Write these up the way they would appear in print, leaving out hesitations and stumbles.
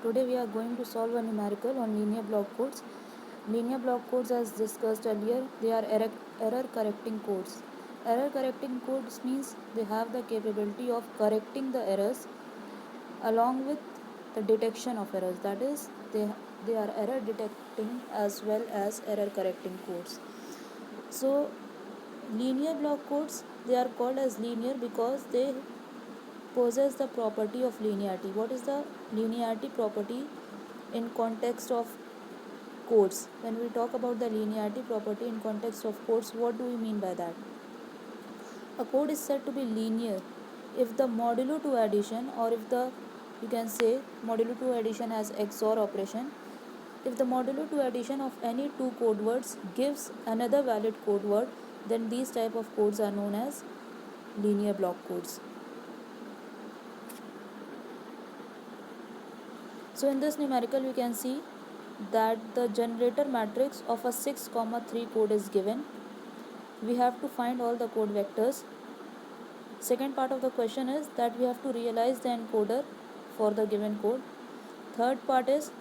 Today we are going to solve a numerical on linear block codes. Linear block codes, as discussed earlier, they are error correcting codes. Error correcting codes means they have the capability of correcting the errors along with the detection of errors. That is, they are error detecting as well as error correcting codes. So linear block codes, they are called as linear because they possess the property of linearity. What is the linearity property in context of codes? When we talk about the linearity property in context of codes, what do we mean by that? A code is said to be linear if the modulo 2 addition, or if the, you can say, modulo 2 addition as XOR operation, if the modulo 2 addition of any two code words gives another valid code word, then these type of codes are known as linear block codes. So in this numerical we can see that the generator matrix of a 6,3 code is given. We have to find all the code vectors. Second part of the question is that we have to realize the encoder for the given code. Third part is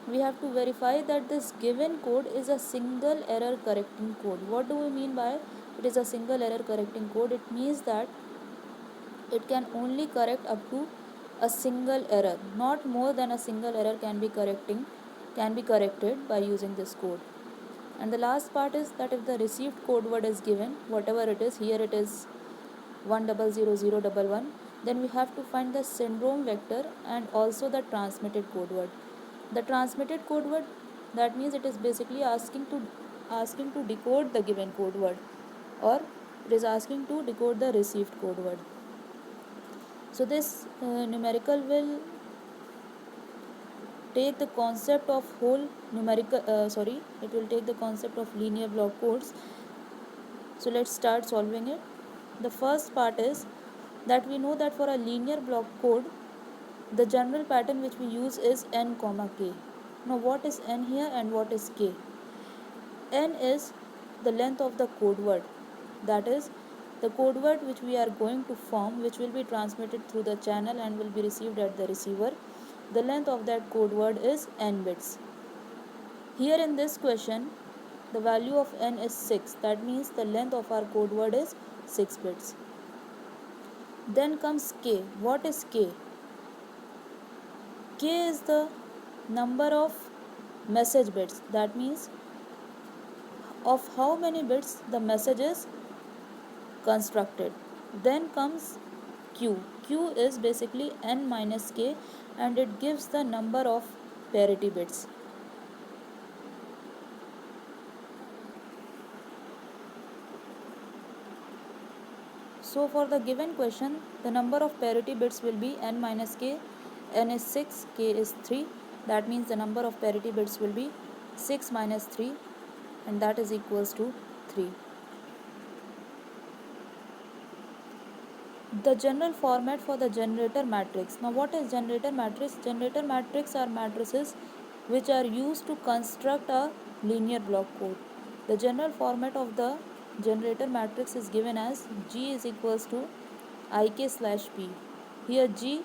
we have to verify that this given code is a single error correcting code. What do we mean by it is a single error correcting code? It means that it can only correct up to a single error. Not more than a single error can be corrected by using this code. And the last part is that if the received code word is given, whatever it is, here it is 100,011, then we have to find the syndrome vector and also the transmitted code word. The transmitted code word, that means it is basically asking to decode the given code word, or it is asking to decode the received code word. So this numerical will take the concept of it will take the concept of linear block codes. So let's start solving it. The first part is that we know that for a linear block code, the general pattern which we use is n comma k. Now what is n here and what is k? N is the length of the code word, that is the code word which we are going to form, which will be transmitted through the channel and will be received at the receiver. The length of that code word is n bits. Here in this question, the value of n is 6. That means the length of our code word is 6 bits. Then comes k. What is k? K is the number of message bits. That means of how many bits the message is constructed. Then comes q. Q is basically n minus k, and it gives the number of parity bits. So for the given question, the number of parity bits will be n minus k. N is 6, k is 3. That means the number of parity bits will be 6 minus 3, and that is equals to 3. The general format for the generator matrix. Now what is generator matrix? Generator matrix are matrices which are used to construct a linear block code. The general format of the generator matrix is given as G is equals to Ik slash P. Here G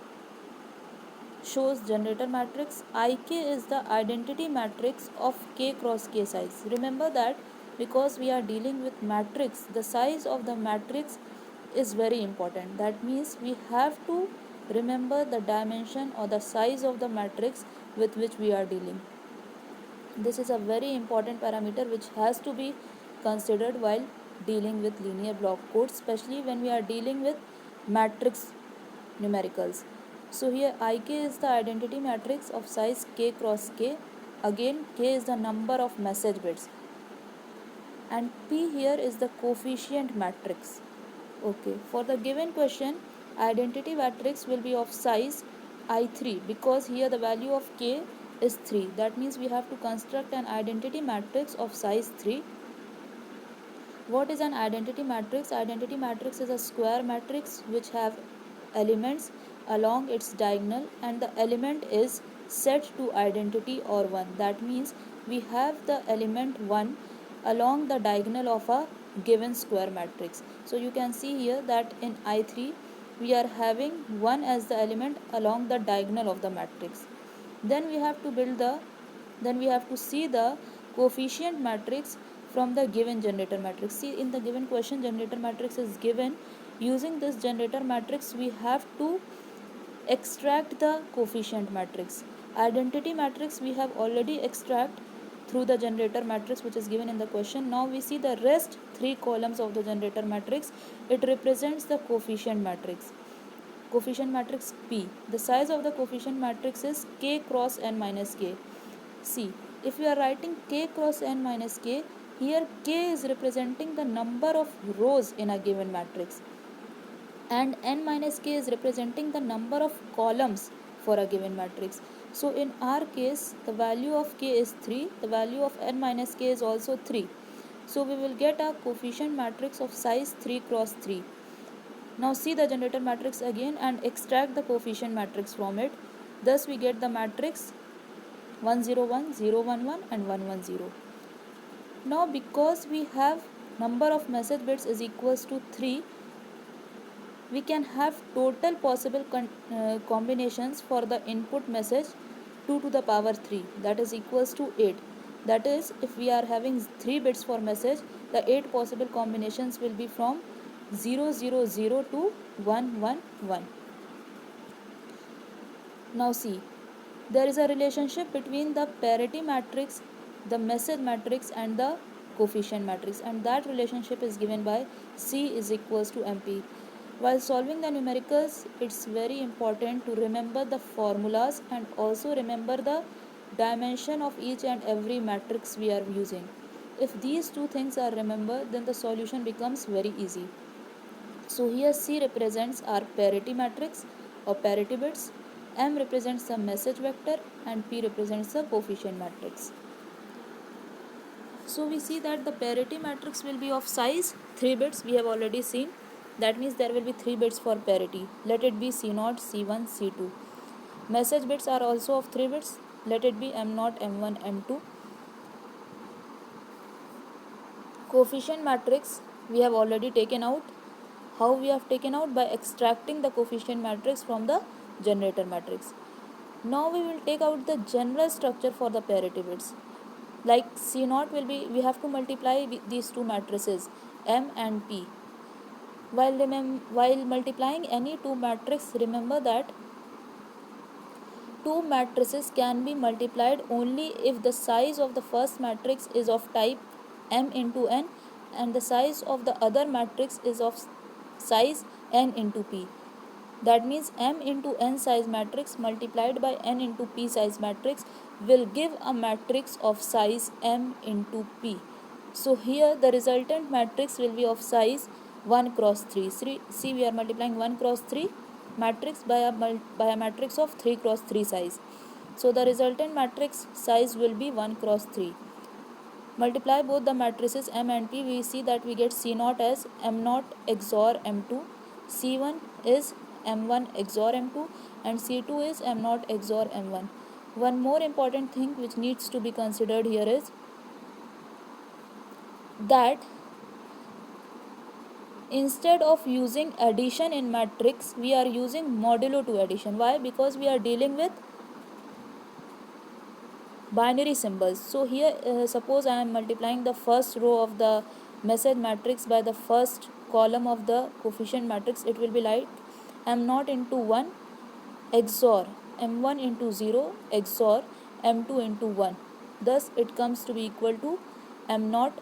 shows generator matrix. Ik is the identity matrix of K cross K size. Remember that because we are dealing with matrix, the size of the matrix is very important. That means we have to remember the dimension or the size of the matrix with which we are dealing. This is a very important parameter which has to be considered while dealing with linear block codes, especially when we are dealing with matrix numericals. So here Ik is the identity matrix of size K cross K. Again, K is the number of message bits, and P here is the coefficient matrix. Okay, for the given question, identity matrix will be of size I3 because here the value of K is 3. That means we have to construct an identity matrix of size 3. What is an identity matrix? Identity matrix is a square matrix which have elements along its diagonal, and the element is set to identity or 1. That means we have the element 1 along the diagonal of a given square matrix. So you can see here that in I3 we are having 1 as the element along the diagonal of the matrix. Then we have to see the coefficient matrix from the given generator matrix. See, in the given question, generator matrix is given. Using this generator matrix, we have to extract the coefficient matrix. Identity matrix we have already extract through the generator matrix which is given in the question. Now we see the rest three columns of the generator matrix. It represents the coefficient matrix. Coefficient matrix P. The size of the coefficient matrix is K cross n minus K. See, if we are writing K cross n minus K, here K is representing the number of rows in a given matrix, and n minus k is representing the number of columns for a given matrix. So in our case, the value of k is 3, the value of n minus k is also 3. So we will get a coefficient matrix of size 3 cross 3. Now see the generator matrix again and extract the coefficient matrix from it. Thus we get the matrix 1 0 1 0 1 1 and 1 1 0. Now because we have number of message bits is equals to 3, we can have total possible combinations for the input message 2 to the power 3, that is equals to 8. That is, if we are having 3 bits for message, the 8 possible combinations will be from 0 0 0 to 1 1 1. Now see, there is a relationship between the parity matrix, the message matrix and the coefficient matrix, and that relationship is given by C is equals to MP. While solving the numericals, it's very important to remember the formulas and also remember the dimension of each and every matrix we are using. If these two things are remembered, then the solution becomes very easy. So here C represents our parity matrix or parity bits, M represents the message vector, and P represents the coefficient matrix. So we see that the parity matrix will be of size 3 bits, we have already seen. That means there will be 3 bits for parity. Let it be C0, C1, C2. Message bits are also of 3 bits. Let it be M0, M1, M2. Coefficient matrix we have already taken out. How we have taken out? By extracting the coefficient matrix from the generator matrix. Now we will take out the general structure for the parity bits. Like C0 will be, we have to multiply these two matrices M and P. While multiplying any two matrices, remember that two matrices can be multiplied only if the size of the first matrix is of type M into N and the size of the other matrix is of size N into P. That means M into N size matrix multiplied by N into P size matrix will give a matrix of size M into P. So here the resultant matrix will be of size 1 cross 3. See, we are multiplying 1 cross 3 matrix by a matrix of 3 cross 3 size. So the resultant matrix size will be 1 cross 3. Multiply both the matrices M and P, we see that we get C0 as M0 XOR M2, C1 is M1 XOR M2 and C2 is M0 XOR M1. One more important thing which needs to be considered here is that instead of using addition in matrix, we are using modulo 2 addition. Why? Because we are dealing with binary symbols. So here suppose I am multiplying the first row of the message matrix by the first column of the coefficient matrix. It will be like M0 into 1 XOR M1 into 0 XOR M2 into 1. Thus it comes to be equal to M0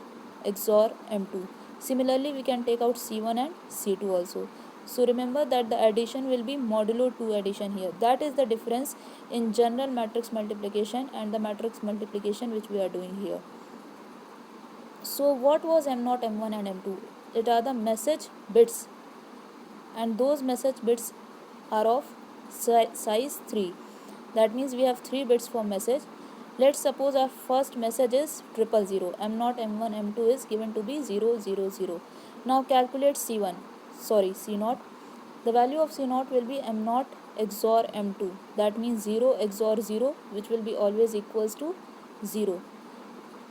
XOR M2. Similarly, we can take out C1 and C2 also. So remember that the addition will be modulo 2 addition here. That is the difference in general matrix multiplication and the matrix multiplication which we are doing here. So what was M0, M1 and M2? It are the message bits, and those message bits are of size 3. That means we have 3 bits for message. Let's suppose our first message is 000. M0, M1, M2 is given to be 000. Now calculate C0. The value of C0 will be M0 XOR M2. That means 0 XOR 0, which will be always equals to 0.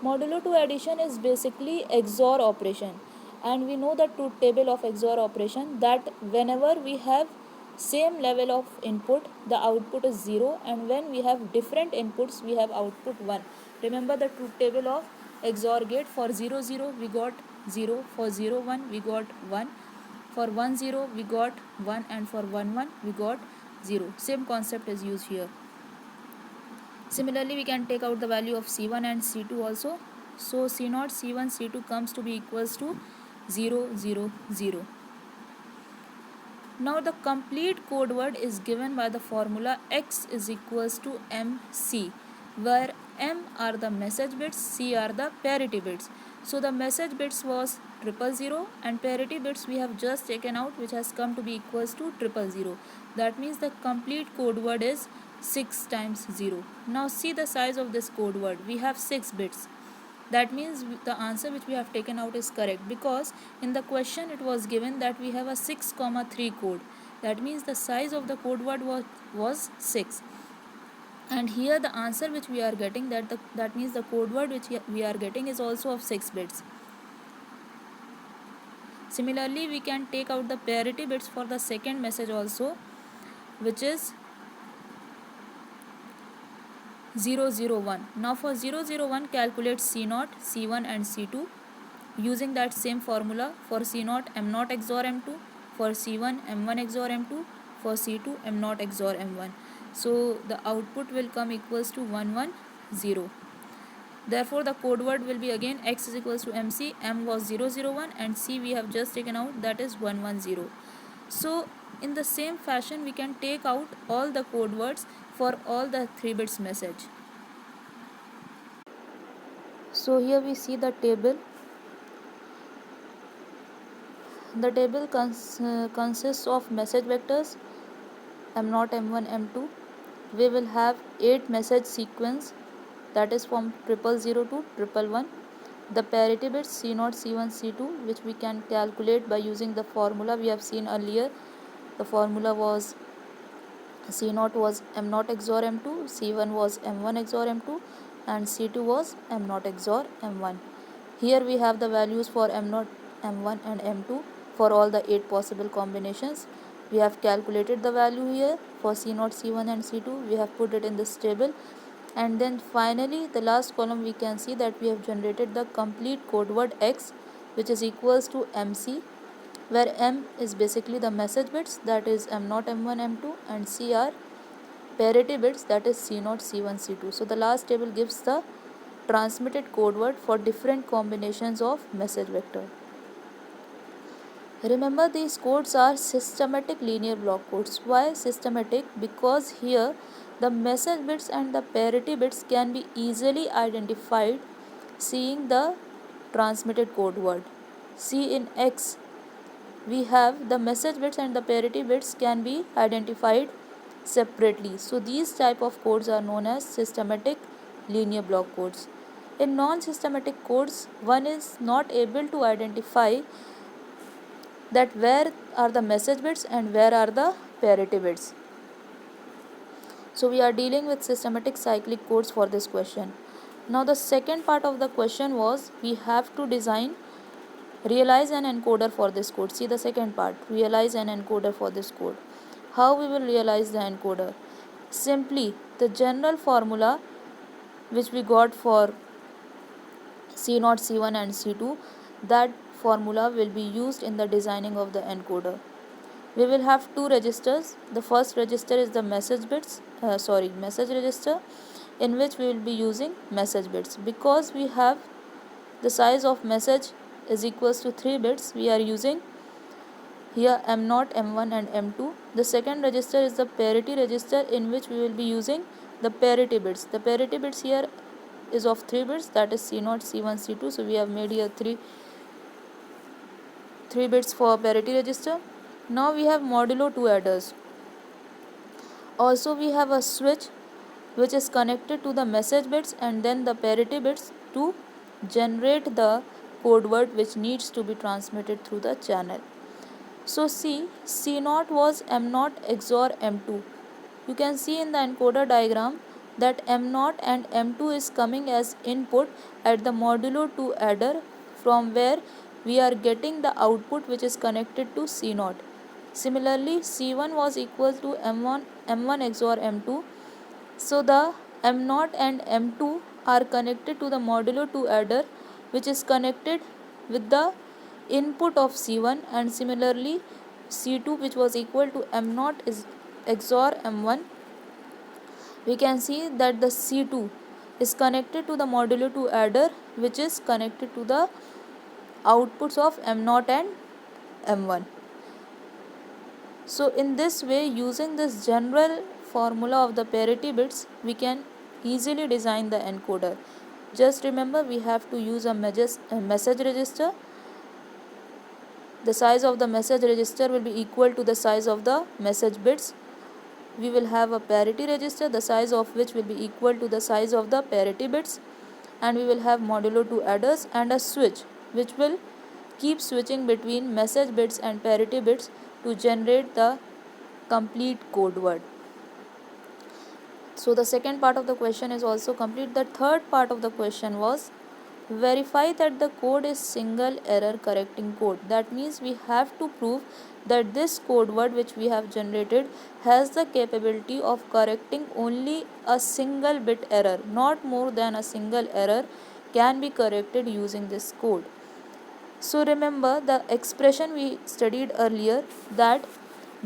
Modulo 2 addition is basically XOR operation, and we know the truth table of XOR operation that whenever we have same level of input, the output is 0, and when we have different inputs, we have output 1. Remember the truth table of XOR gate. For 0 0 we got 0, for 0 1 we got 1, for 1 0 we got 1, and for 1 1 we got 0. Same concept is used here. Similarly, we can take out the value of C1 and C2 also. So C0, C1, C2 comes to be equals to 0 0 0. Now the complete code word is given by the formula X is equals to MC, where M are the message bits, C are the parity bits. So the message bits was 000 and parity bits we have just taken out, which has come to be equals to 000. That means the complete code word is 6 times 0. Now see the size of this code word. We have 6 bits. That means the answer which we have taken out is correct, because in the question it was given that we have a 6,3 code. That means the size of the code word was 6. And here the answer which we are getting, that means the code word which we are getting is also of 6 bits. Similarly, we can take out the parity bits for the second message also, which is 001. Now for 001, calculate C0, C1 and C2 using that same formula. For C0, M0 XOR M2, for C1, M1 XOR M2, for C2, M0 XOR M1. So the output will come equals to 110. Therefore the code word will be again X is equals to MC, M was 001 and C we have just taken out, that is 110. So in the same fashion we can take out all the code words for all the 3 bits message. So here we see the table. The table consists of message vectors M0, M1, M2. We will have 8 message sequence, that is from 000 to 111. The parity bits C0, C1, C2, which we can calculate by using the formula we have seen earlier. The formula was C0 was M0 XOR M2, C1 was M1 XOR M2, and C2 was M0 XOR M1. Here we have the values for M0, M1 and M2 for all the 8 possible combinations. We have calculated the value here for C0, C1 and C2. We have put it in this table. And then finally the last column we can see that we have generated the complete code word X, which is equals to MC, where M is basically the message bits, that is M0, M1, M2, and C are parity bits, that is C0, C1, C2. So the last table gives the transmitted code word for different combinations of message vector. Remember, these codes are systematic linear block codes. Why systematic? Because here the message bits and the parity bits can be easily identified seeing the transmitted code word. See, in X we have the message bits and the parity bits can be identified separately. So these type of codes are known as systematic linear block codes. In non-systematic codes, one is not able to identify that where are the message bits and where are the parity bits. So we are dealing with systematic cyclic codes for this question. Now the second part of the question was we have to realize an encoder for this code. See the second part, realize an encoder for this code. How we will realize the encoder? Simply the general formula which we got for C0, C1 and C2, that formula will be used in the designing of the encoder. We will have 2 registers. The first register is the message register, in which we will be using message bits. Because we have the size of message is equals to 3 bits, we are using here M0, M1 and M2. The second register is the parity register, in which we will be using the parity bits. The parity bits here is of 3 bits, that is C0, C1, C2. So we have made here 3 bits for parity register. Now we have modulo 2 adders. Also we have a switch which is connected to the message bits and then the parity bits to generate the code word which needs to be transmitted through the channel. So see, C0 was M0 XOR M2. You can see in the encoder diagram that M0 and M2 is coming as input at the modulo 2 adder, from where we are getting the output which is connected to C0. Similarly, C1 was equal to M1 XOR M2. So the M0 and M2 are connected to the modulo 2 adder, which is connected with the input of C1, and similarly C2, which was equal to M0 is XOR M1. We can see that the C2 is connected to the modulo 2 adder, which is connected to the outputs of M0 and M1. So in this way, using this general formula of the parity bits, we can easily design the encoder. Just remember, we have to use a message register. The size of the message register will be equal to the size of the message bits. We will have a parity register, the size of which will be equal to the size of the parity bits, and we will have modulo 2 adders and a switch which will keep switching between message bits and parity bits to generate the complete code word. So the second part of the question is also complete. The third part of the question was verify that the code is single error correcting code. That means we have to prove that this code word which we have generated has the capability of correcting only a single bit error, not more than a single error can be corrected using this code. So remember the expression we studied earlier, that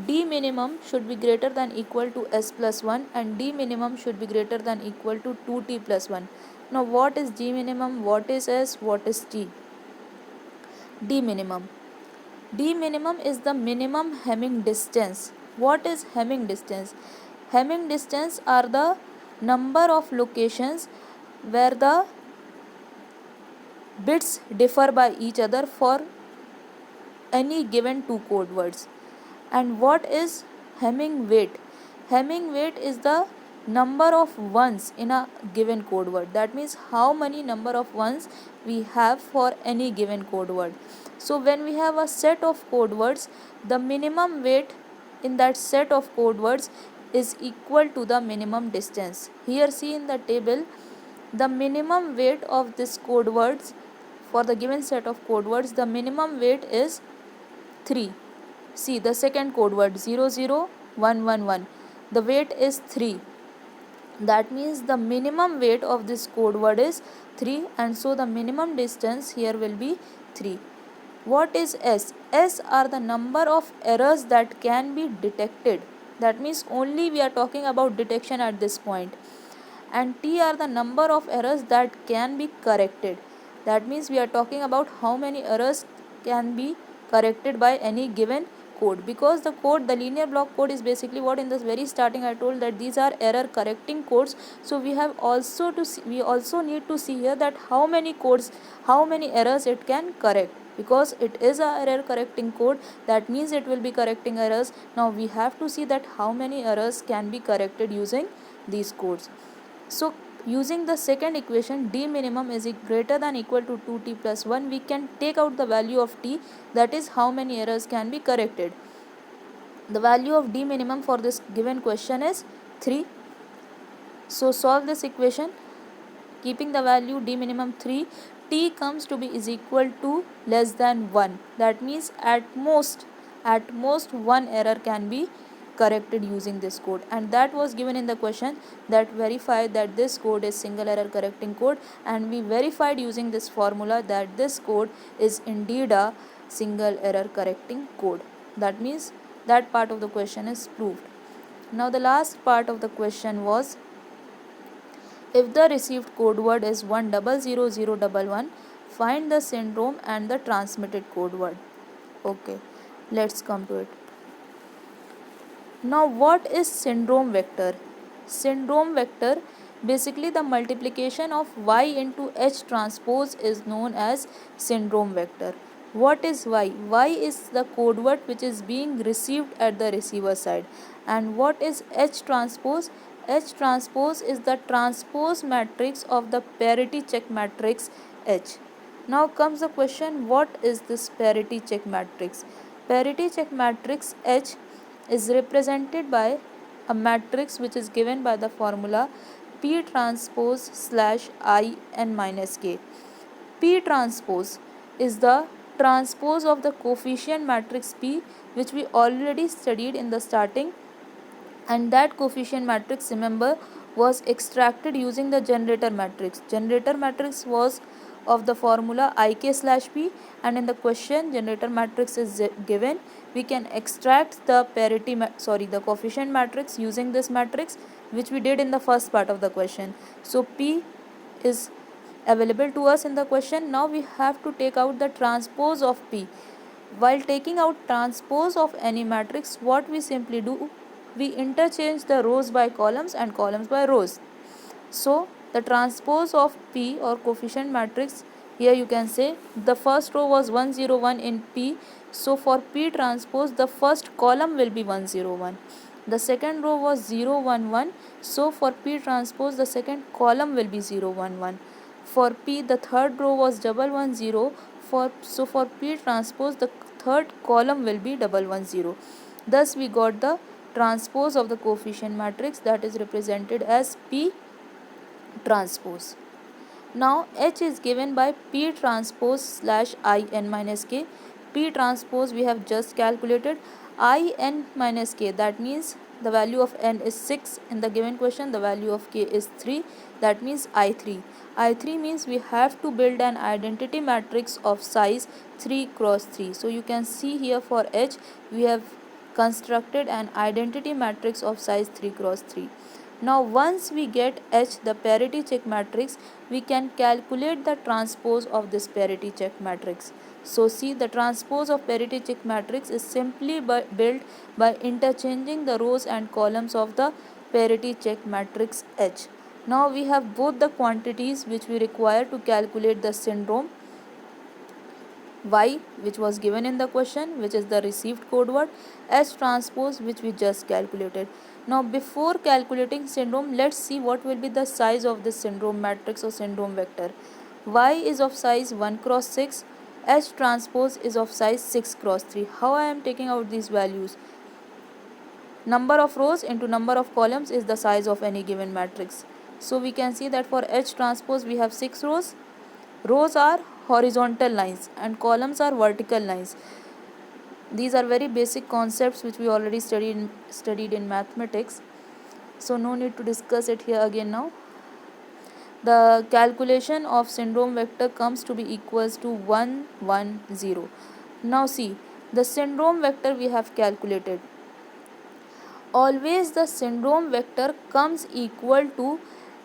d minimum should be greater than equal to s plus 1 and d minimum should be greater than equal to 2t plus 1. Now what is d minimum, what is s, what is t? D minimum. D minimum is the minimum Hamming distance. What is Hamming distance? Hamming distance are the number of locations where the bits differ by each other for any given two code words. And what is Hamming weight? Hamming weight is the number of ones in a given code word. That means how many number of ones we have for any given code word. So when we have a set of code words, the minimum weight in that set of code words is equal to the minimum distance. Here see in the table, the minimum weight of this code words for the given set of code words, the minimum weight is 3. See the second code word 00111, the weight is 3. That means the minimum weight of this code word is 3, and so the minimum distance here will be 3. What is S? S are the number of errors that can be detected. That means only we are talking about detection at this point. And T are the number of errors that can be corrected. That means we are talking about how many errors can be corrected by any given code, because the code, the linear block code, is basically what in the very starting I told that these are error correcting codes. So we have also to see, we also need to see here that how many codes, how many errors it can correct, because it is a error correcting code, that means it will be correcting errors. Now we have to see that how many errors can be corrected using these codes. So using the second equation, d minimum is greater than equal to 2t plus 1, we can take out the value of t, that is how many errors can be corrected. The value of d minimum for this given question is 3. So solve this equation. Keeping the value d minimum 3, t comes to be is equal to less than 1. That means at most one error can be corrected using this code, and that was given in the question, that verify that this code is single error correcting code, and we verified using this formula that this code is indeed a single error correcting code. That means that part of the question is proved. Now the last part of the question was, if the received code word is 100011, find the syndrome and the transmitted code word. Okay, let's come to it. Now what is syndrome vector? Syndrome vector, basically the multiplication of y into h transpose is known as syndrome vector. What is y? Y is the code word which is being received at the receiver side. And what is h transpose? H transpose is the transpose matrix of the parity check matrix H. Now comes the question, what is this parity check matrix? Parity check matrix H is represented by a matrix which is given by the formula P transpose slash I n minus k. P transpose is the transpose of the coefficient matrix P, which we already studied in the starting, and that coefficient matrix, remember, was extracted using the generator matrix. Generator matrix was of the formula ik/p, and in the question generator matrix is given. We can extract the the coefficient matrix using this matrix, which we did in the first part of the question. So P is available to us in the question. Now we have to take out the transpose of P. While taking out transpose of any matrix, what we simply do, we interchange the rows by columns and columns by rows. So the transpose of P or coefficient matrix, here you can say the first row was 101 in P, so for P transpose the first column will be 101. The second row was 011, so for P transpose the second column will be 011. For P the third row was 110, so for P transpose the third column will be 110. Thus we got the transpose of the coefficient matrix, that is represented as P transpose. Now H is given by P transpose slash I n minus k. P transpose we have just calculated. I n minus k, that means the value of n is 6 in the given question, the value of k is 3, that means I3. I3 means we have to build an identity matrix of size 3 cross 3. So you can see here for H we have constructed an identity matrix of size 3 cross 3. Now once we get H, the parity check matrix, we can calculate the transpose of this parity check matrix. So see, the transpose of parity check matrix is simply built by interchanging the rows and columns of the parity check matrix H. Now we have both the quantities which we require to calculate the syndrome. Y, which was given in the question, which is the received code word, S transpose, which we just calculated. Now before calculating syndrome, let's see what will be the size of this syndrome matrix or syndrome vector. Y is of size 1 cross 6, S transpose is of size 6 cross 3. How I am taking out these values? Number of rows into number of columns is the size of any given matrix. So we can see that for H transpose we have 6 rows. Rows are horizontal lines and columns are vertical lines. These are very basic concepts which we already studied in mathematics, so no need to discuss it here again now. The calculation of syndrome vector comes to be equals to 1 1 0. Now see, the syndrome vector we have calculated. Always the syndrome vector comes equal to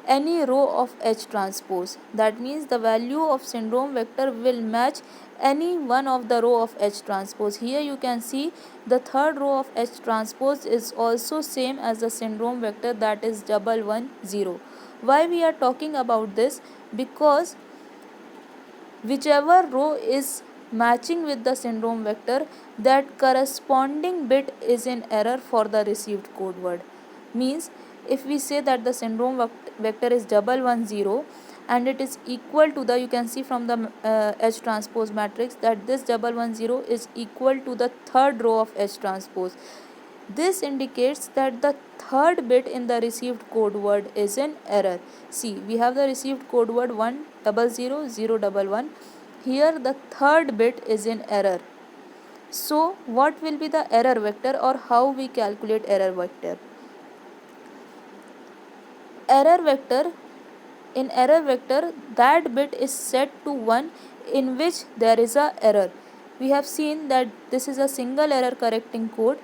any row of H transpose. That means the value of syndrome vector will match any one of the row of H transpose. Here you can see the third row of H transpose is also same as the syndrome vector, that is 110. Why we are talking about this? Because whichever row is matching with the syndrome vector, that corresponding bit is in error for the received code word. Means if we say that the syndrome vector is 110 and it is equal to the, you can see from the H transpose matrix that this 110 is equal to the third row of H transpose. This indicates that the third bit in the received code word is in error. See, we have the received code word 1000011. Here the third bit is in error. So what will be the error vector, or how we calculate error vector? Error vector, in error vector that bit is set to 1 in which there is a error. We have seen that this is a single error correcting code,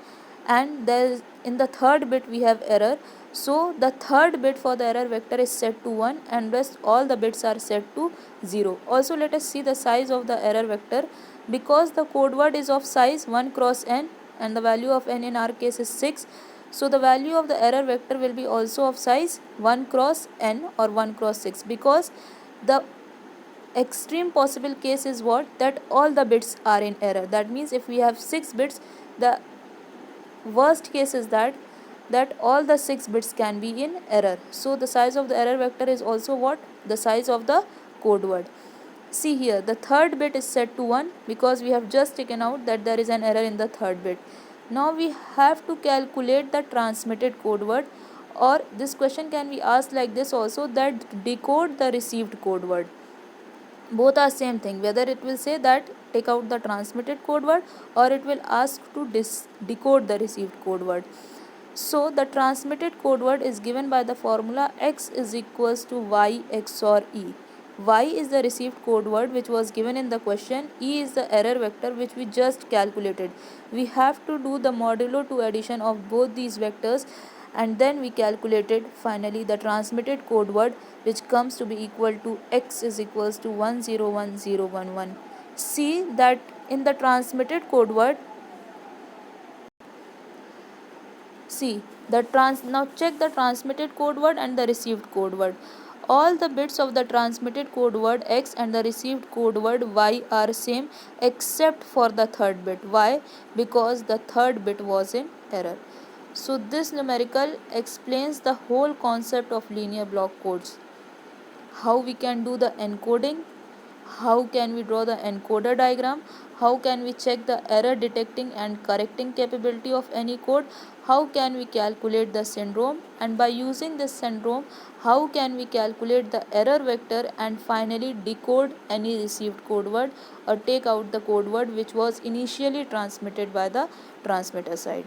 and there is, in the third bit we have error. So the third bit for the error vector is set to 1 and rest all the bits are set to 0. Also let us see the size of the error vector. Because the code word is of size 1 cross n and the value of n in our case is 6, so the value of the error vector will be also of size 1 cross n or 1 cross 6, because the extreme possible case is what? That all the bits are in error. That means if we have 6 bits, the worst case is that all the 6 bits can be in error. So the size of the error vector is also what? The size of the code word. See here, the third bit is set to 1 because we have just taken out that there is an error in the third bit. Now we have to calculate the transmitted code word, or this question can be asked like this also, that decode the received code word. Both are same thing, whether it will say that take out the transmitted code word, or it will ask to decode the received code word. So the transmitted code word is given by the formula x is equals to y XOR e. Y is the received code word which was given in the question. E is the error vector which we just calculated. We have to do the modulo 2 addition of both these vectors, and then we calculated finally the transmitted code word, which comes to be equal to x is equals to 101011. See that in the transmitted code word, now check the transmitted code word and the received code word. All the bits of the transmitted code word x and the received code word y are same except for the third bit. Why? Because the third bit was in error. So this numerical explains the whole concept of linear block codes. How we can do the encoding, how can we draw the encoder diagram, how can we check the error detecting and correcting capability of any code, how can we calculate the syndrome, and by using this syndrome how can we calculate the error vector and finally decode any received code word or take out the code word which was initially transmitted by the transmitter side.